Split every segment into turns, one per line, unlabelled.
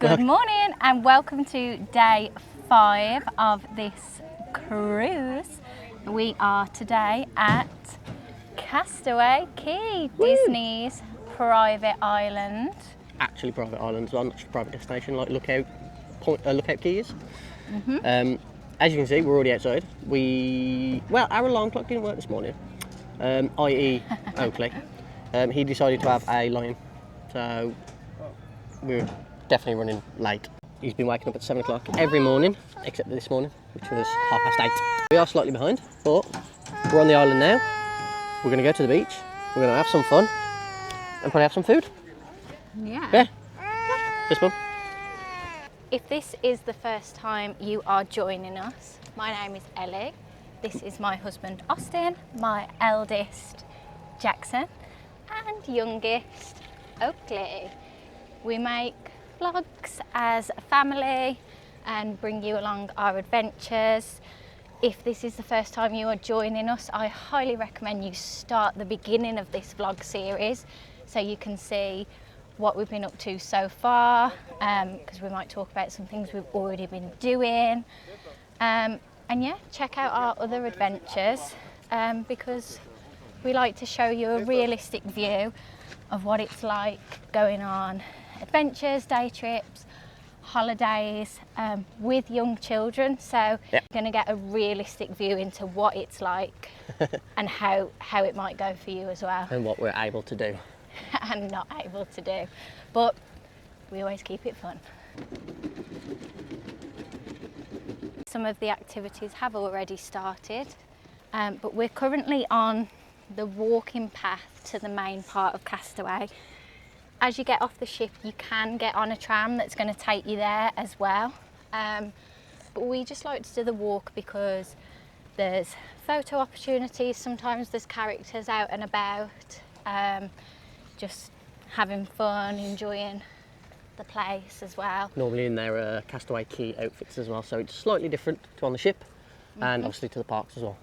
Good morning and welcome to day 5 of this cruise. We are today at Castaway Cay, Disney's private island.
Actually private island as well, not just a private destination like Lookout Cay is. As you can see, we're already outside. Our alarm clock didn't work this morning, i.e. Oakley. He decided to have a lion, so we're definitely running late. He's been waking up at 7 o'clock every morning, except this morning, which was 8:30. We are slightly behind, but we're on the island now. We're going to go to the beach, we're going to have some fun, and probably have some food. Yeah. This one.
If this is the first time you are joining us, my name is Ellie. This is my husband Austyn, my eldest Jackson, and youngest Oakley. We make vlogs as a family and bring you along our adventures. If this is the first time you are joining us, I highly recommend you start the beginning of this vlog series so you can see what we've been up to so far, because we might talk about some things we've already been doing. And yeah, check out our other adventures, because we like to show you a realistic view of what it's like going on adventures, day trips, holidays with young children. So you're going to get a realistic view into what it's like and how it might go for you as well.
And what we're able to do.
And not able to do, but we always keep it fun. Some of the activities have already started, but we're currently on the walking path to the main part of Castaway. As you get off the ship, you can get on a tram that's going to take you there as well, but we just like to do the walk because there's photo opportunities, sometimes there's characters out and about, just having fun, enjoying the place as well.
Normally in their Castaway Cay outfits as well, so it's slightly different to on the ship and obviously to the parks as well.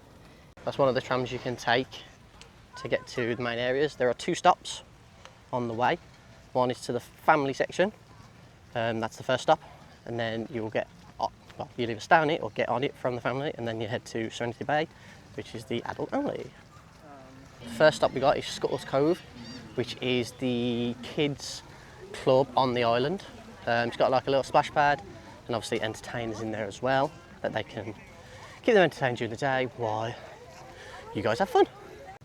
That's one of the trams you can take to get to the main areas. There are 2 stops on the way. One is to the family section, that's the first stop, and then you'll you'll either stay on it or get on it from the family, and then you head to Serenity Bay, which is the adult only. The first stop we got is Scuttle's Cove, which is the kids club on the island. It's got like a little splash pad and obviously entertainers in there as well, that they can keep them entertained during the day while you guys have fun.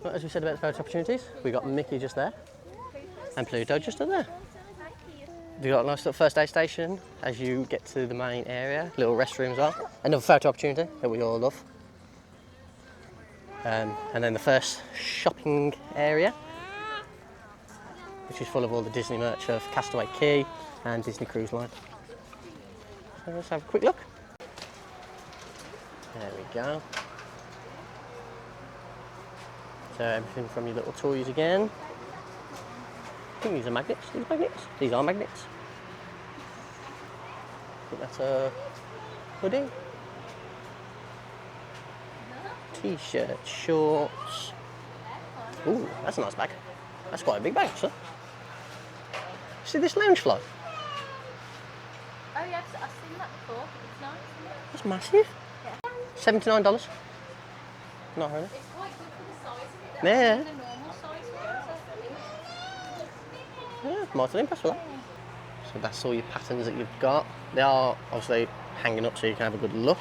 But as we said about the photo opportunities, we got Mickey just there and Pluto just up there. We've got a nice little first aid station as you get to the main area, little restroom as well. Another photo opportunity that we all love. And then the first shopping area, which is full of all the Disney merch of Castaway Cay and Disney Cruise Line. So let's have a quick look. There we go. So everything from your little toys again. I think these are magnets. These are magnets. I think that's a hoodie. T-shirts, shorts. Ooh, that's a nice bag. That's quite a big bag, actually. See this lounge fly?
Oh yes, I've seen that before. It's nice, isn't it?
That's massive. Yeah. $79. Not really.
It's quite good for the size of it.
Yeah.
The normal size ones.
Yeah, Martin, impressed with that. So that's all your patterns that you've got. They are obviously hanging up so you can have a good look,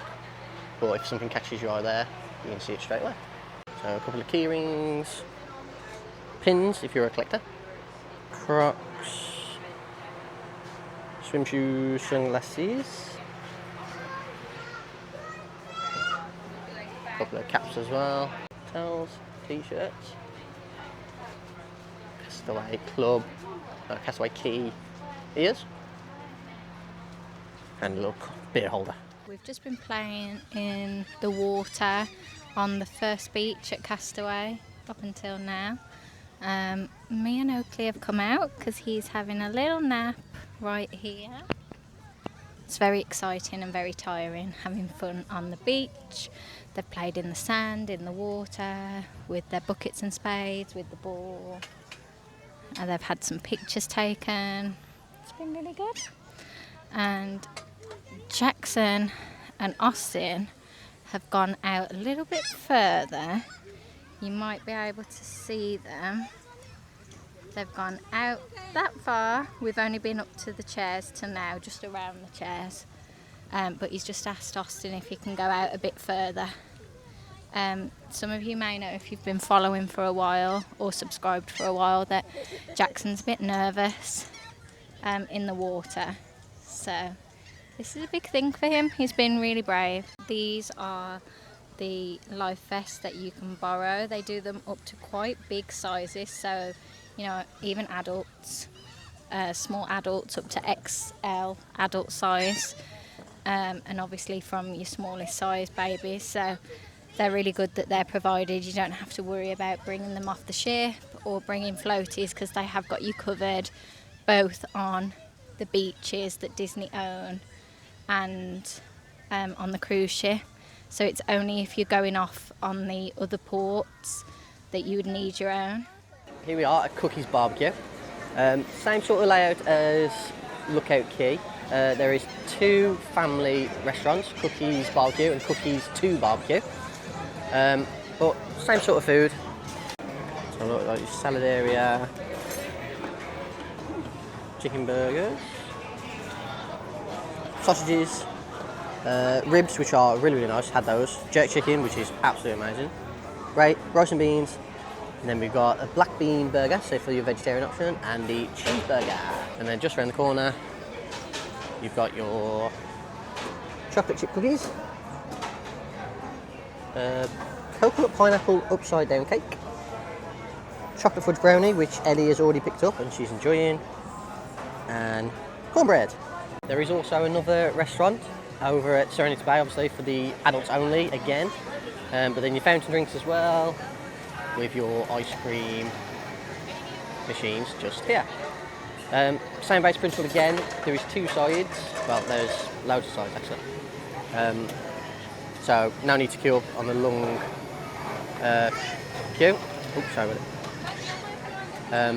but if something catches your eye there, you can see it straight away. So a couple of key rings, pins if you're a collector, Crocs, swim shoes, sunglasses, a couple of caps as well, towels, t-shirts, Castaway Club, Castaway Cay ears, and a little beer holder.
We've just been playing in the water on the first beach at Castaway up until now. Me and Oakley have come out because he's having a little nap right here. It's very exciting and very tiring, having fun on the beach. They've played in the sand, in the water, with their buckets and spades, with the ball. And they've had some pictures taken. It's been really good. And Jackson and Austyn have gone out a little bit further. You might be able to see them. They've gone out that far. We've only been up to the chairs to now, just around the chairs. But he's just asked Austyn if he can go out a bit further. Some of you may know, if you've been following for a while or subscribed for a while, that Jackson's a bit nervous in the water. So this is a big thing for him. He's been really brave. These are the life vests that you can borrow. They do them up to quite big sizes, so you know, even adults, small adults up to XL adult size, and obviously from your smallest size babies. So they're really good that they're provided. You don't have to worry about bringing them off the ship or bringing floaties, because they have got you covered both on the beaches that Disney own and on the cruise ship. So it's only if you're going off on the other ports that you would need your own.
Here we are at Cookie's Barbecue. Same sort of layout as Lookout Cay. There is two family restaurants, Cookie's Barbecue and Cookie's 2 Barbecue. But same sort of food. So look, like your salad area, chicken burgers, sausages, ribs, which are really, really nice, had those, jerk chicken, which is absolutely amazing, rice and beans, and then we've got a black bean burger, so for your vegetarian option, and the cheeseburger. And then just around the corner, you've got your chocolate chip cookies, coconut pineapple upside down cake, chocolate fudge brownie, which Ellie has already picked up and she's enjoying, and cornbread. There is also another restaurant over at Serenity Bay, obviously for the adults only again, but then your fountain drinks as well, with your ice cream machines just here. Same base principle again. There is 2 sides, well there's loads of sides actually, so no need to queue up on the long queue. Oops, sorry about it.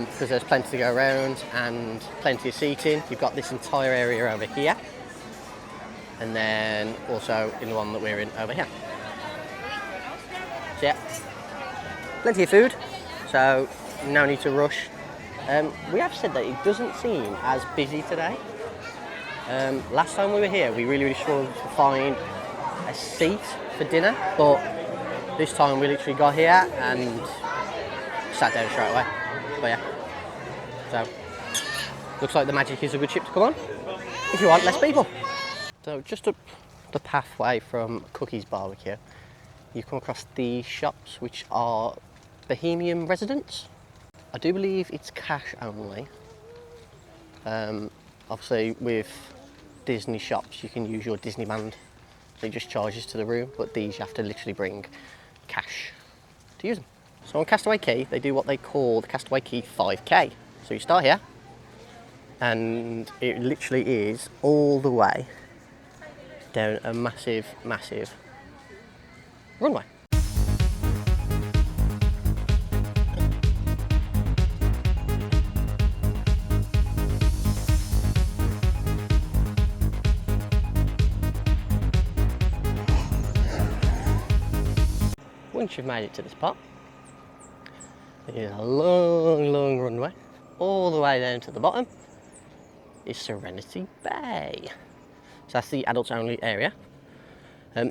Because there's plenty to go around and plenty of seating. You've got this entire area over here, and then also in the one that we're in over here. So yeah, plenty of food, so no need to rush. We have said that it doesn't seem as busy today. Last time we were here, we really struggled to find a seat for dinner, but this time we literally got here and sat down straight away. But yeah, so looks like the Magic is a good ship to come on if you want less people. So just up the pathway from Cookie's Barbecue, you come across the shops, which are Bahamian residents. I do believe it's cash only. Obviously with Disney shops you can use your Disney band, so it just charges to the room, but these you have to literally bring cash to use them. So on Castaway Cay they do what they call the Castaway Cay 5K. So you start here and it literally is all the way down a massive runway. Once you've made it to this part, there's a long runway all the way down to the bottom is Serenity Bay. So that's the adults only area.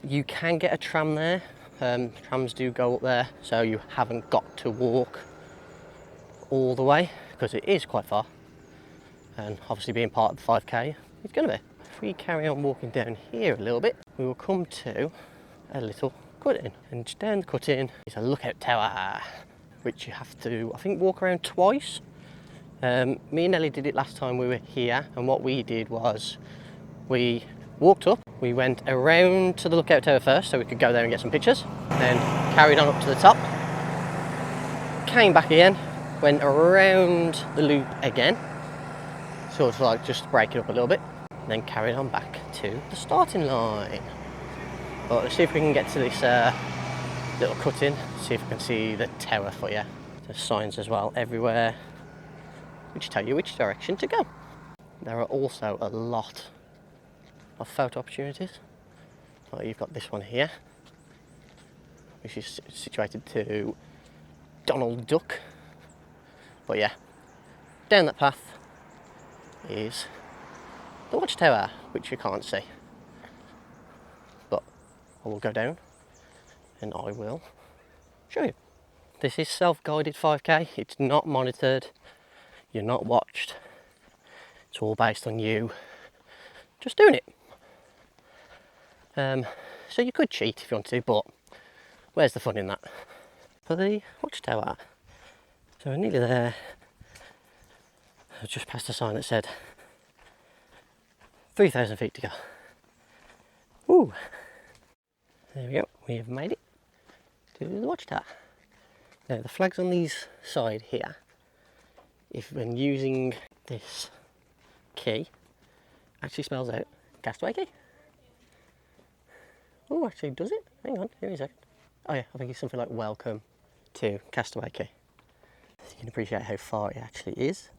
You can get a tram there. Trams do go up there, so you haven't got to walk all the way because it is quite far, and obviously being part of the 5K it's going to be. If we carry on walking down here a little bit, we will come to a little cut-in, and just down the cut-in is a lookout tower, which you have to, I think, walk around twice. Me and Ellie did it last time we were here, and what we did was we walked up, we went around to the lookout tower first so we could go there and get some pictures, then carried on up to the top, came back again, went around the loop again, sort of like just break it up a little bit, and then carried on back to the starting line. But let's see if we can get to this little cut-in, see if we can see the tower for you. There's signs as well everywhere which tell you which direction to go. There are also a lot of photo opportunities. Like you've got this one here, which is situated to Donald Duck. But yeah, down that path is the watchtower, which you can't see. But I will go down and I will show you. This is self-guided 5k, it's not monitored, you're not watched. It's all based on you just doing it. So you could cheat if you want to, but where's the fun in that? For the watchtower, so we're nearly there. I've just passed a sign that said 3,000 feet to go. Ooh, there we go, we have made it to the watchtower. Now the flags on these side here, if when using this key, actually spells out Castaway Cay. Oh, actually does it? Hang on, here a second. Oh yeah, I think it's something like welcome to Castaway Cay. So you can appreciate how far it actually is.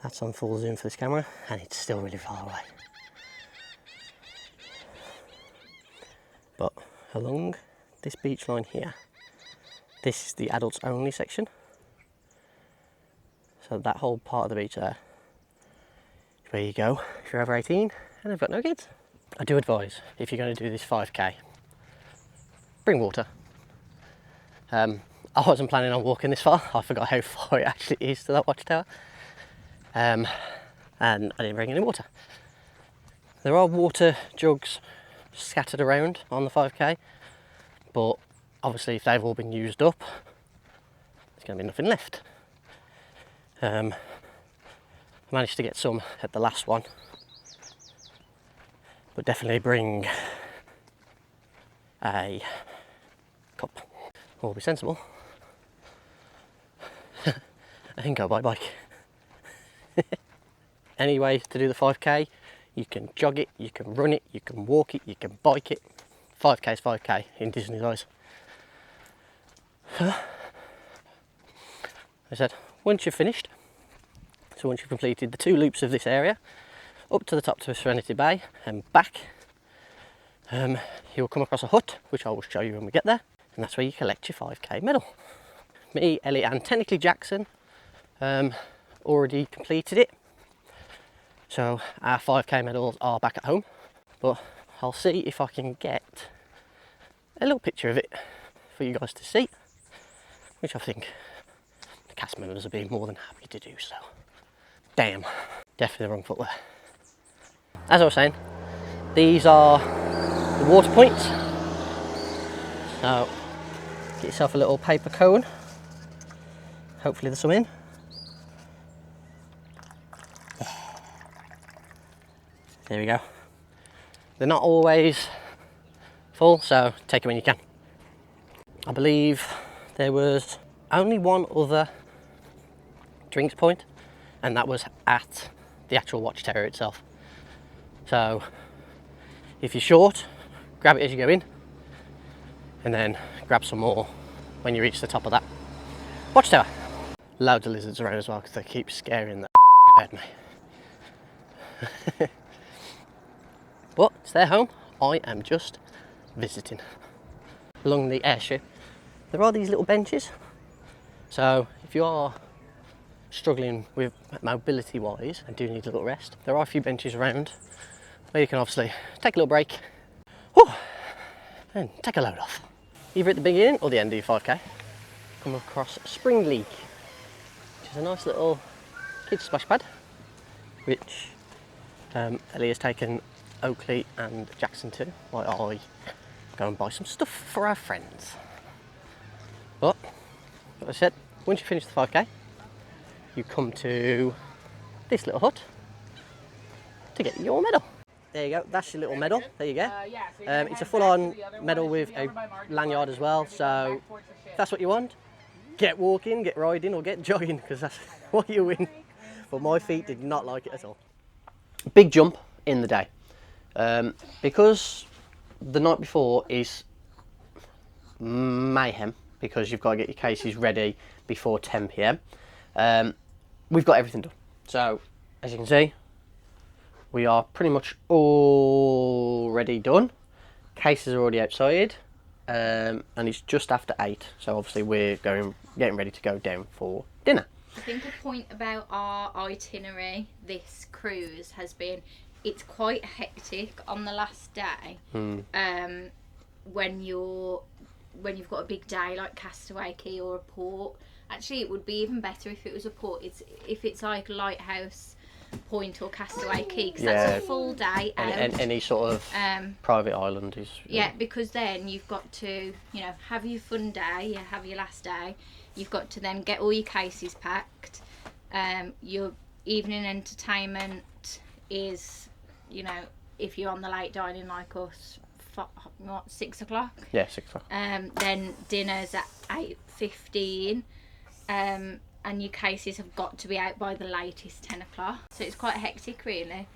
That's on full zoom for this camera, and it's still really far away. But along this beach line here, this is the adults only section. So that whole part of the beach there is where you go if you're over 18 and have got no kids. I do advise, if you're going to do this 5k, bring water. I wasn't planning on walking this far. I forgot how far it actually is to that watchtower. And I didn't bring any water. There are water jugs scattered around on the 5k, but obviously if they've all been used up, there's going to be nothing left. I managed to get some at the last one, but definitely bring a cup. Or be sensible and go by bike. Any way to do the 5k, you can jog it, you can run it, you can walk it, you can bike it. 5k is 5k in Disney's eyes. I said, once you've finished, so once you've completed the 2 loops of this area, up to the top to Serenity Bay and back, you'll come across a hut, which I will show you when we get there, and that's where you collect your 5k medal. Me, Ellie and technically Jackson already completed it, so our 5k medals are back at home, but I'll see if I can get a little picture of it for you guys to see, which I think the cast members will be more than happy to do so. Damn, definitely the wrong foot there. As I was saying, these are the water points. So get yourself a little paper cone. Hopefully there's some in. There we go. They're not always full, so take them when you can. I believe there was only one other drinks point, and that was at the actual watchtower itself. So if you're short, grab it as you go in, and then grab some more when you reach the top of that watchtower. Loads of lizards around as well, because they keep scaring the out of me. But it's their home. I am just visiting. Along the airstrip, there are these little benches. So if you are struggling with mobility wise and do need a little rest, there are a few benches around where you can obviously take a little break, and take a load off. Either at the beginning or the end of your 5k, come across Spring League, which is a nice little kids splash pad, which Ellie has taken Oakley and Jackson to, while I go and buy some stuff for our friends. But, like I said, once you finish the 5k, you come to this little hut to get your medal. There you go, that's your little medal, there you go. It's a full-on medal with a lanyard as well, so if that's what you want, get walking, get riding, or get jogging, because that's what you win. But my feet did not like it at all. Big jump in the day. Because the night before is mayhem, because you've got to get your cases ready before 10 p.m. We've got everything done. So, as you can see, we are pretty much already done. Case is already outside, and it's just after 8, so obviously we're getting ready to go down for dinner.
I think a point about our itinerary this cruise has been it's quite hectic on the last day. When you've got a big day like Castaway Cay or a port. Actually, it would be even better if it was a port. If it's like Lighthouse Point or Castaway Cay, because that's a full day out.
And any sort of private island is...
Yeah, because then you've got to, have your fun day, you have your last day. You've got to then get all your cases packed. Your evening entertainment is, if you're on the late dining like us, 6 o'clock?
Yeah, 6 o'clock.
Then dinner's at 8:15. And your cases have got to be out by the latest 10 o'clock. So it's quite hectic, really.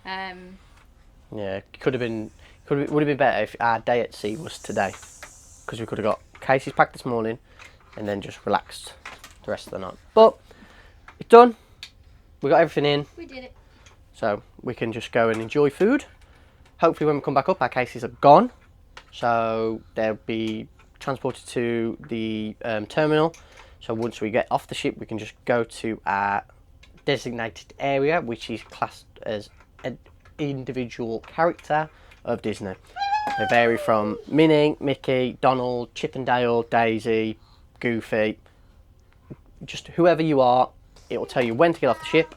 Yeah, it would have been better if our day at sea was today, because we could have got cases packed this morning and then just relaxed the rest of the night. But it's done. We got everything in.
We did it.
So we can just go and enjoy food. Hopefully when we come back up, our cases are gone. So they'll be transported to the terminal. So once we get off the ship, we can just go to our designated area, which is classed as an individual character of Disney. They vary from Minnie, Mickey, Donald, Chip and Dale, Daisy, Goofy. Just whoever you are, it will tell you when to get off the ship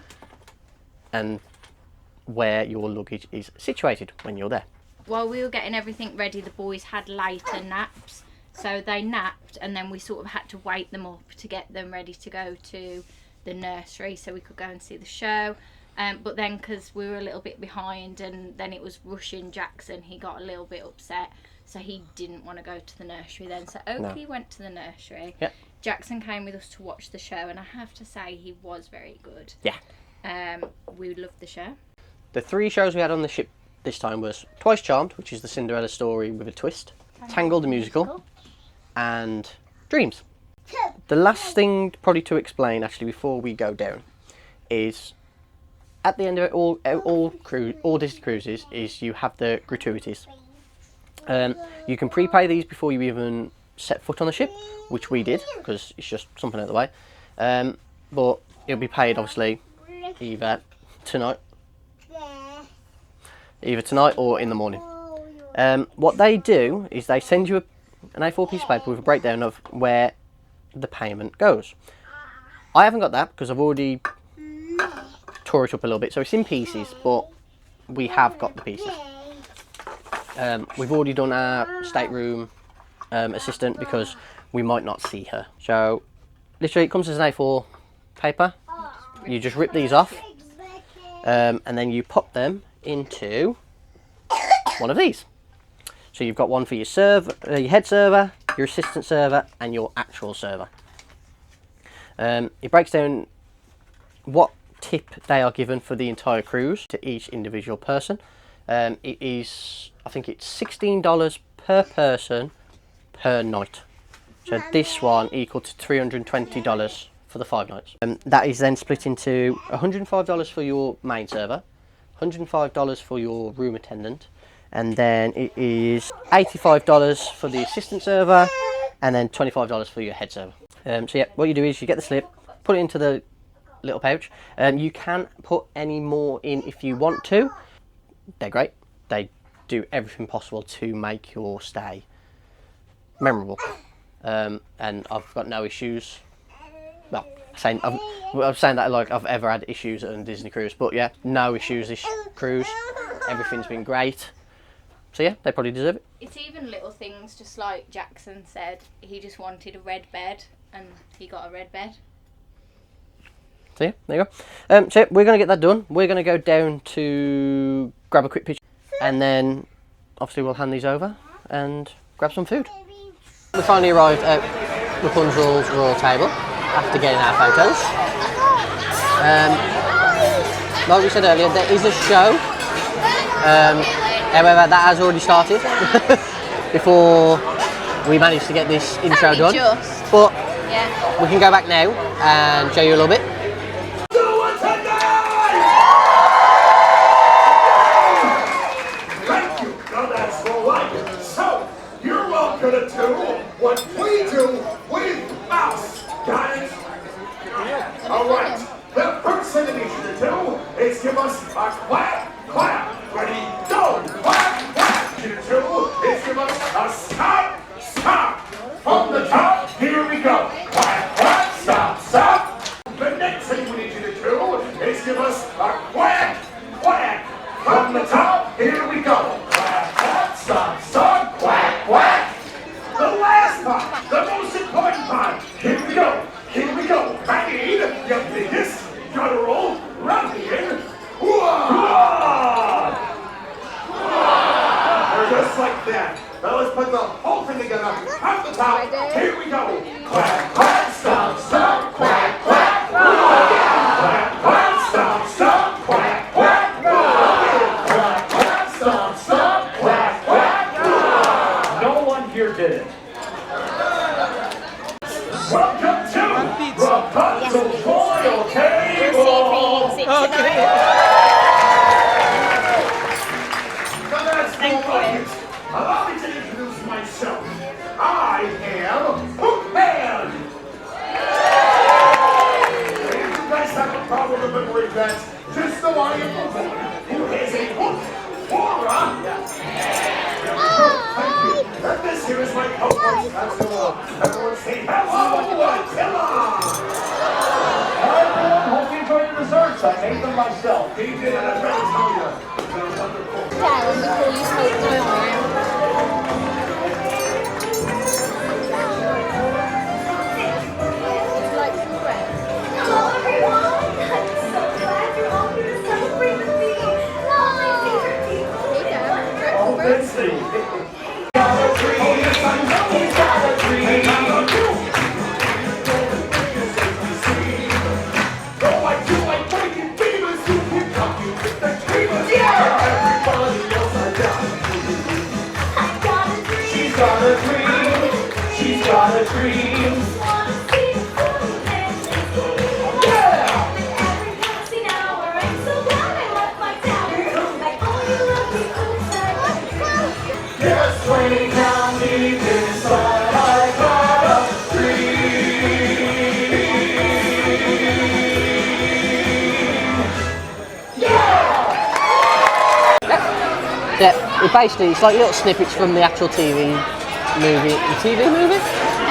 and where your luggage is situated when you're there.
While we were getting everything ready, the boys had later naps. So they napped, and then we sort of had to wake them up to get them ready to go to the nursery so we could go and see the show. But then, because we were a little bit behind and then it was rushing Jackson, he got a little bit upset. So he didn't want to go to the nursery then. So Oakley went to the nursery.
Yep.
Jackson came with us to watch the show, and I have to say he was very good.
Yeah.
We loved the show.
The 3 shows we had on the ship this time was Twice Charmed, which is the Cinderella story with a twist, Tangled the musical, and Dreams. The last thing probably to explain actually before we go down is at the end of it all Disney cruises is you have the gratuities. You can prepay these before you even set foot on the ship, which we did because it's just something out of the way. But it'll be paid obviously either tonight or in the morning. What they do is they send you an A4 piece of paper with a breakdown of where the payment goes. I haven't got that because I've already tore it up a little bit, so it's in pieces, but we have got the pieces. We've already done our stateroom assistant because we might not see her. So literally it comes as an A4 paper. You just rip these off and then you pop them into one of these. So you've got one for your your head server, your assistant server, and your actual server. It breaks down what tip they are given for the entire cruise to each individual person. It is, I think it's $16 per person per night. So this one equal to $320 for the 5 nights. That is then split into $105 for your main server, $105 for your room attendant, and then it is $85 for the assistant server, and then $25 for your head server. So yeah, what you do is you get the slip, put it into the little pouch. You can put any more in if you want to. They're great. They do everything possible to make your stay memorable. And I've got no issues. Well, I'm saying that like I've ever had issues on a Disney cruise, but yeah, no issues this cruise. Everything's been great. So yeah, they probably deserve it.
It's even little things, just like Jackson said, he just wanted a red bed, and he got a red bed.
So yeah, there you go. So we're going to get that done. We're going to go down to grab a quick picture, and then obviously we'll hand these over and grab some food. We finally arrived at Rapunzel's royal table after getting our photos. Like we said earlier, there is a show. However, that has already started before we managed to get this intro done. But yeah, we can go back now and show you a little bit.
what we do with us. Got it? All right. The first thing I need you to do is give us a clap, clap. Ready, go. Clap, clap. You to do is give us a stop, stop. From the top, here we go. Clap, clap, stop, stop. The next thing we need you to do is give us a quack, quack. From the top, here we go. Quack, quack, stop, stop, quack, quack. The last part, the most important part. Here we go. Here we go. I need your biggest guttural ruffian. Just like that. Now let's put the whole thing together. At the top. Here we go. Quack, quack, stop, stop, quack, quack. Quack, quack, stop, stop, quack, quack. Quack, quack, stop, stop, quack, quack. No one here did it. Welcome to Rapunzel Royal Table.
Okay.
Now that's right. Allow me to introduce myself. I am Hookman. If you guys have a problem remembering that, just know I am the one who has a hook for a... Thank you. And this here is my co-host, Castaway. Everyone say hello, Attila! Hi everyone, hope you enjoyed the desserts. I made them myself. He did, and I'm trying to tell you. They're wonderful.
Down before you spoke my arm. Would you like some bread?
Hello everyone! I'm so glad you're all here to celebrate with me. All my favorite people.
Here you go.
Oh, let's see. Got a tree. Oh, yes, I know he's got a tree. Hey, how about you? Oh, I do like breaking beavers. You can come, you get the dreamers. Yeah! Everybody else, I got a tree.
I got a dream.
She's got a dream. She's got a dream.
Just wanna see the fun and
Yeah!
with every passing hour, I'm so glad I left my tower. Like all you lovely folks, I
Yes, way down deep inside, I got a dream.
Yeah, basically it's like little snippets from the actual TV movie,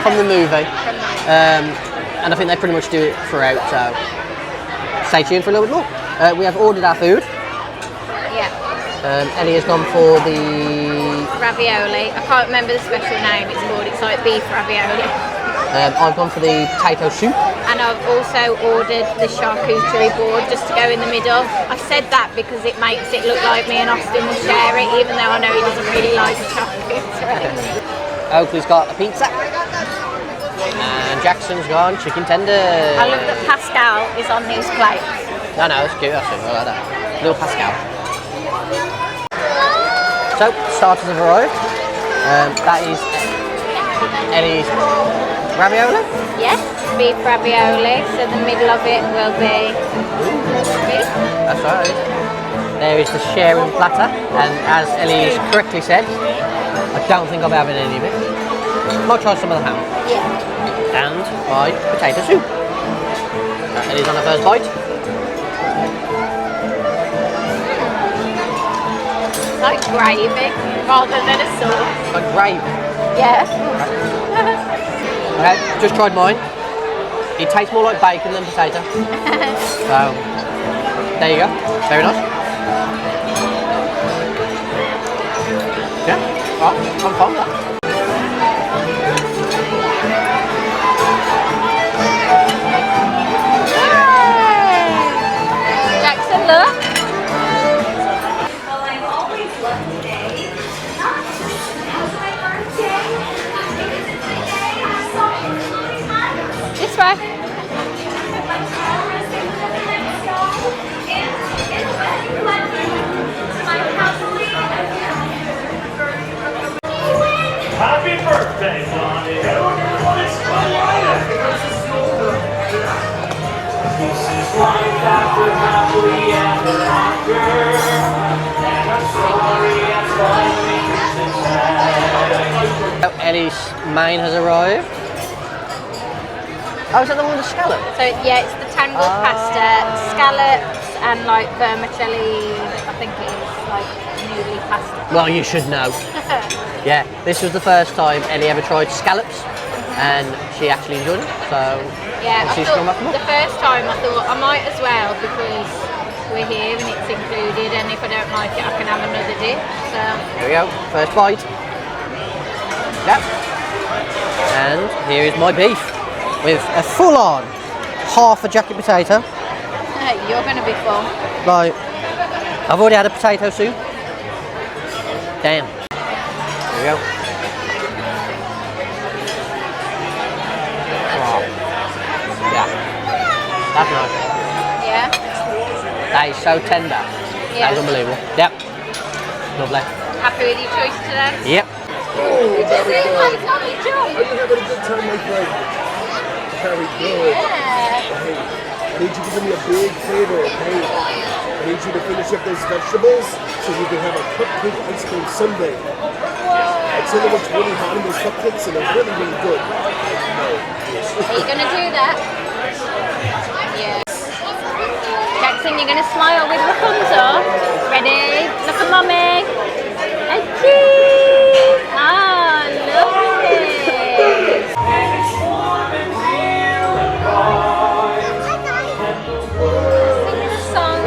from the movie, and I think they pretty much do it throughout. So stay tuned for a little bit more. We have ordered our food.
Yeah.
Ellie has gone for the
Ravioli. I can't remember the special name it's called. It's like beef ravioli.
I've gone for the potato soup.
And I've also ordered the charcuterie board just to go in the middle. I've said that because it makes it look like me and Austyn will share it, even though I know he doesn't really like the charcuterie.
Oakley's got a pizza. And Jackson's gone chicken tenders.
I love that Pascal is on these plates.
I know, it's cute, actually. I like that. Little Pascal. So, starters have arrived. That is Ellie's ravioli.
Yes, beef ravioli. So the middle of it will be beef.
That's right. There is the sharing platter, and as Ellie's correctly said, I don't think I'll be having any of it. Might try some of the ham.
Yeah.
And my potato soup. Ellie's on her first bite.
It's like gravy rather than a sauce.
Like gravy.
Yeah.
Okay, just tried mine. It tastes more like bacon than potato. So, there you go. Very nice. Yeah, well, I'm fine with that.
Jackson, look.
Well, I've always loved today. Not just as my birthday. Because it's the day I saw you floating higher.
This way.
My child resting within the night sky. And in the bed you led me to my house lead.
Happy birthday, Donnie. This is life after happily ever after. And I'm sorry I'm following this inside.
Ellie's main has arrived. Oh, is that the one with the scallop?
So yeah, it's the tangled pasta, scallops, and like vermicelli. I think it is like noodly pasta.
Well, you should know. Yeah, this was the first time Ellie ever tried scallops, and she actually enjoyed it. So
yeah,
she's
I
come back
thought
for more.
the first time I thought I might as well because we're here and it's included, and if I don't like it, I can have another dip. So
Here we go, first bite. Yep. And here is my beef with a full-on half a jacket potato.
you're going to be full.
Right, I've already had a potato soup. Damn. Here we go. Oh. Yeah, that's nice.
Yeah.
That is so tender.
Yeah.
That is unbelievable. Yep. Lovely.
Happy with your choice today?
Yep.
Did you see my lovely job?
Are you having a good time, my friend? Very good.
Yeah.
Hey, I need you to do me a big favor, okay? I need you to finish up those vegetables so you can have a cupcake ice cream sundae. I tell you what's really hot in those cupcakes, and they're really, really good.
Are you going to do that? Yeah. Jackson, you're going to smile with Rapunzel. Ready? Look at Mummy. And cheese. Ah, lovely. Sing a song.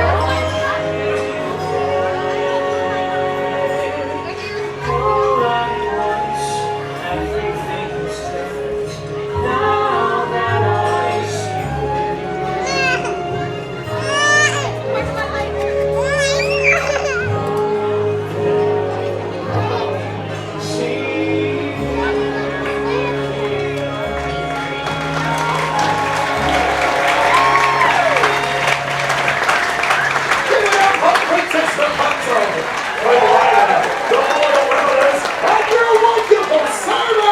Give it up for Princess Rapunzel, for the rider, the Lord of Wonders, and your wonderful server!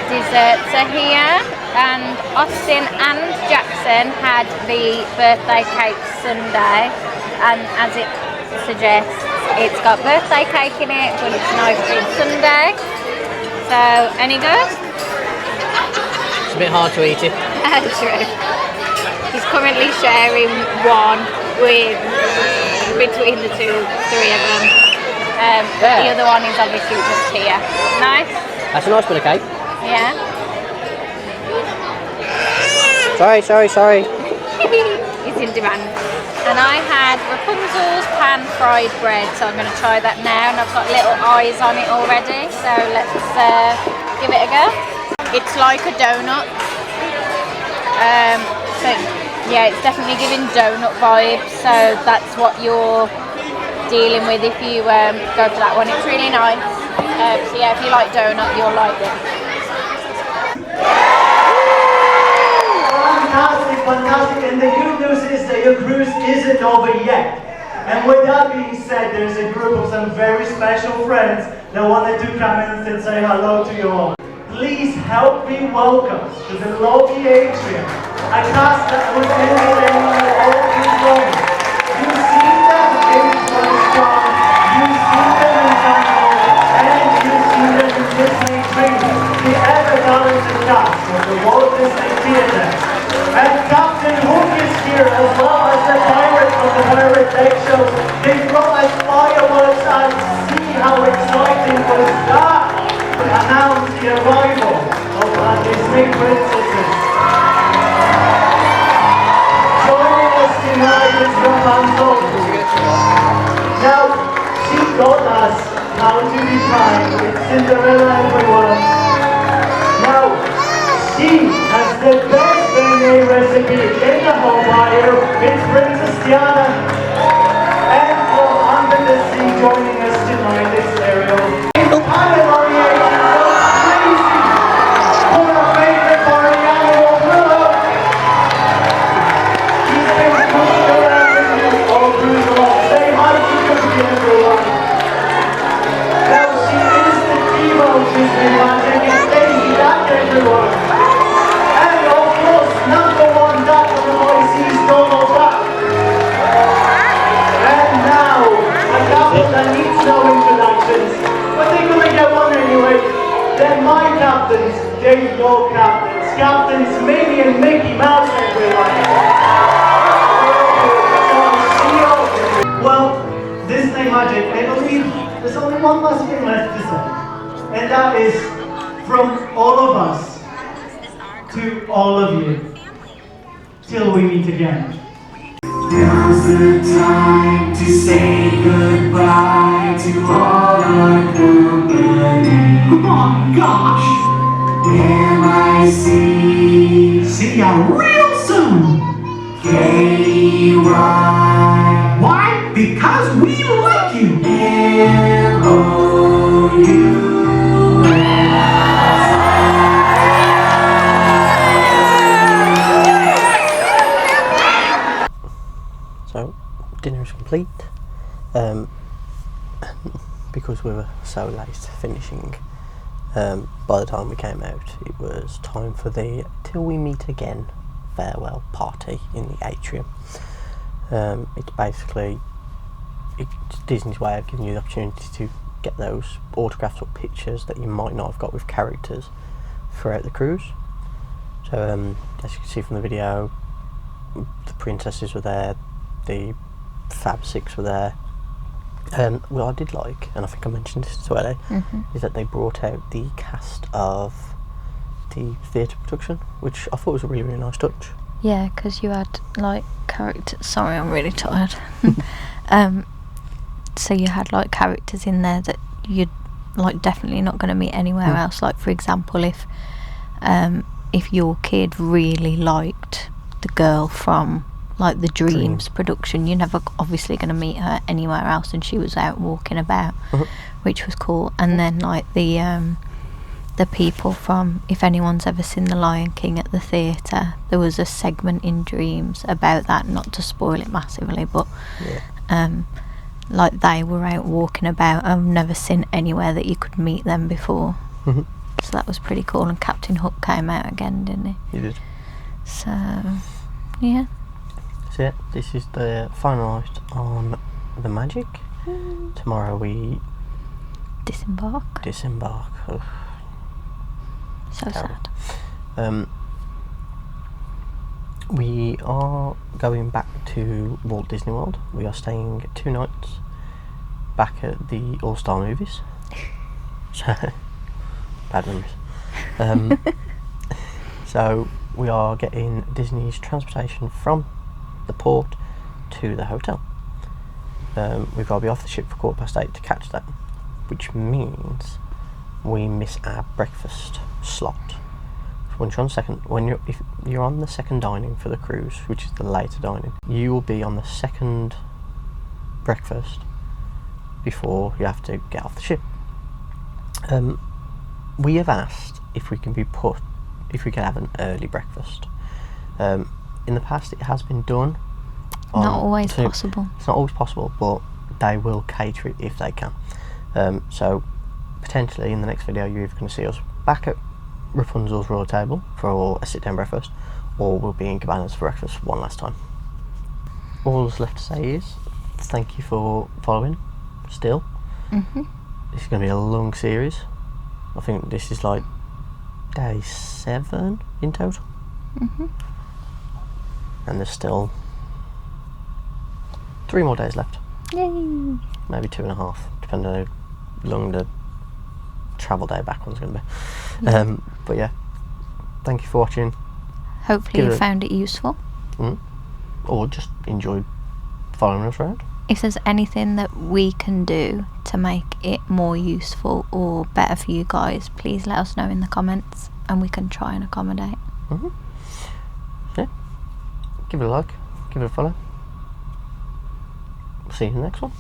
Desserts are here, and Austyn and Jackson had the birthday cake sundae, and as it suggests, it's got birthday cake in it, but it's an ice cream sundae. So, any good?
It's a bit hard to eat it.
True. He's currently sharing one between the three of them. The other one is obviously just here. Nice?
That's a nice bit of cake.
Yeah.
Sorry.
He's in demand. And I had Rapunzel's pan fried bread, so I'm going to try that now, and I've got little eyes on it already, so let's give it a go. It's like a donut. So yeah, it's definitely giving donut vibes, so that's what you're dealing with if you go for that one. It's really nice. So yeah, if you like donut, you'll like it.
Fantastic, and the good news is that your cruise isn't over yet. And with that being said, there's a group of some very special friends that wanted to come in and say hello to you all. Please help me welcome to the lobby atrium a cast that was entertaining you all this long. You've seen them in One Strong, you've seen them in Tango, and you've seen them in Disney Dreams, the ever-talented cast of the Walt Disney Theatre. And Captain Hook is here, as well as the pirate from the Pirate Deck Show. They brought us fireworks, and see how exciting was that to announce the arrival of our Disney princesses. Joining us tonight is Rapunzel. Now, she taught us how to be kind with Cinderella, everyone. Now, she has the best beignet recipe in the whole fire. It's Princess Diana. And from under the sea joining us tonight is Ariel. Hi, my captains, they're your captains. Captains Minnie and Mickey Mouse, everyone. Well, Disney Magic, I believe there's only one last thing left to say. And that is from all of us to all of you. Till we meet again.
Now's the time to say goodbye to all our company.
Oh gosh!
M-I-C.
See ya real soon!
K-Y.
Why? Because we like you!
So, dinner is complete. Because we were so late finishing, by the time we came out, it was time for the Till We Meet Again farewell party in the atrium. It's basically Disney's way of giving you the opportunity to get those autographs or pictures that you might not have got with characters throughout the cruise. So as you can see from the video, the princesses were there, the Fab Six were there. What I did like, and I think I mentioned this to Ellie, is that they brought out the cast of the theatre production, which I thought was a really, really nice touch.
Yeah, because you had like characters. Sorry, I'm really tired. So you had like characters in there that you'd like definitely not going to meet anywhere else. Like for example, if your kid really liked the girl from like the Dreams production, you're never obviously going to meet her anywhere else, and she was out walking about, which was cool. And then like the people from, if anyone's ever seen The Lion King at the theatre, there was a segment in Dreams about that, not to spoil it massively, but like they were out walking about. I've never seen anywhere that you could meet them before. So that was pretty cool. And Captain Hook came out again, didn't he?
He did.
So yeah.
So yeah, this is the final night on the Magic. Tomorrow we
Disembark.
Ugh.
So
Terrible.
sad.
We are going back to Walt Disney World. We are staying 2 nights back at the All-Star Movies. So, bad memories. So we are getting Disney's transportation from the port to the hotel. We've got to be off the ship for 8:15 to catch that, which means we miss our breakfast slot. If you're on the second dining for the cruise, which is the later dining, you will be on the second breakfast before you have to get off the ship. We have asked if we can have an early breakfast. In the past it has been done.
Not always possible.
It's not always possible, but they will cater it if they can. So potentially in the next video you're either going to see us back at Rapunzel's Royal Table for a sit-down breakfast, or we'll be in Cabanas for breakfast one last time. All that's left to say is thank you for following still. This is going to be a long series. I think this is like day 7 in total. And there's still 3 more days left.
Yay!
Maybe 2.5, depending on how long the travel day back one's going to be. But yeah, thank you for watching.
Hopefully you found it useful.
Or just enjoyed following us around.
If there's anything that we can do to make it more useful or better for you guys, please let us know in the comments and we can try and accommodate.
Yeah, give it a like, give it a follow. See you in the next one.